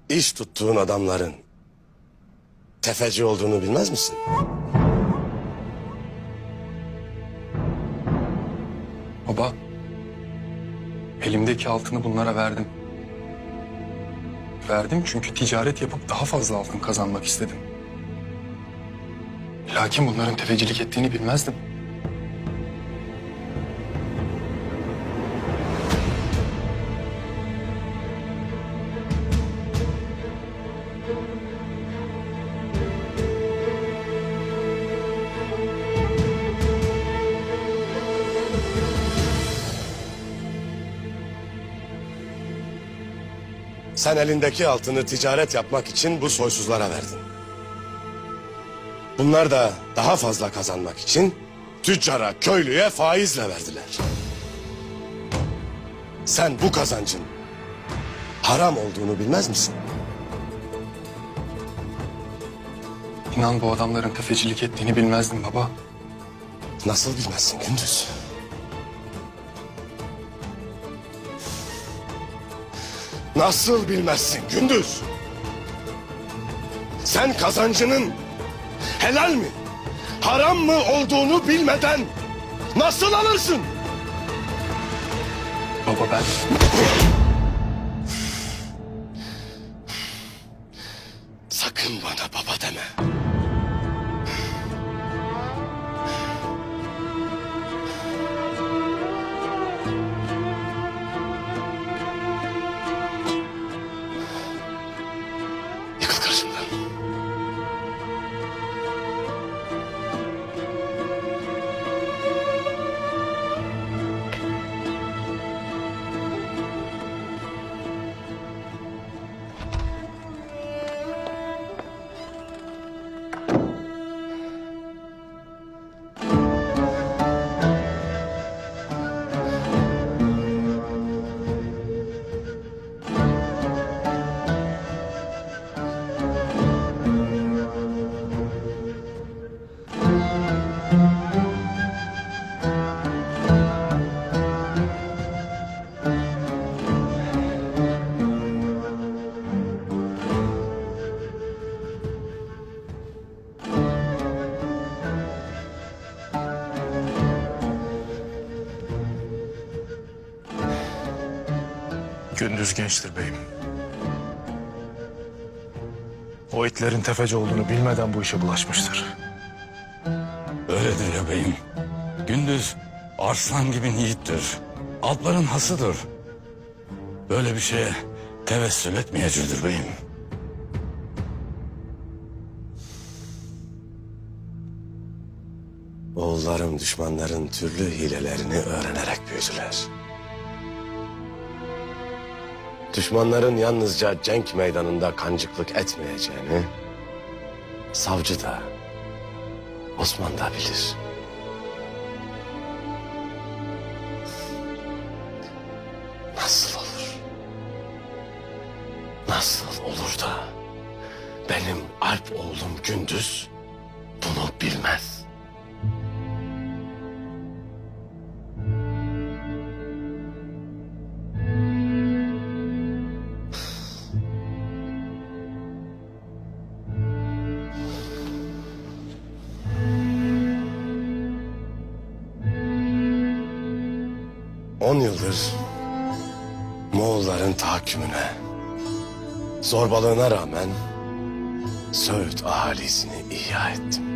İş tuttuğun adamların tefeci olduğunu bilmez misin? Baba, elimdeki altını bunlara verdim. Verdim çünkü ticaret yapıp daha fazla altın kazanmak istedim. Lakin bunların tefecilik ettiğini bilmezdim. Sen elindeki altını ticaret yapmak için bu soysuzlara verdin. Bunlar da daha fazla kazanmak için tüccara, köylüye faizle verdiler. Sen bu kazancın haram olduğunu bilmez misin? İnan bu adamların tefecilik ettiğini bilmezdim baba. Nasıl bilmezsin Gündüz? Nasıl bilmezsin Gündüz? Sen kazancının helal mi, haram mı olduğunu bilmeden nasıl alırsın? Baba ben... Sakın bana baba deme. Yıkıl karşımdan. Gündüz gençtir beyim. O itlerin tefeci olduğunu bilmeden bu işe bulaşmıştır. Öyledir ya beyim. Gündüz arslan gibi yiğittir. Alpların hasıdır. Böyle bir şeye tevessül etmeyecektir beyim. Oğullarım düşmanların türlü hilelerini öğrenerek büyüdüler. Düşmanların yalnızca cenk meydanında kancıklık etmeyeceğini savcı da Osman da bilir. Nasıl olur? Nasıl olur da benim Alp oğlum Gündüz bunu bilmez? On yıldır Moğolların tahakkümüne, zorbalığına rağmen Söğüt ahalisini ihya ettim.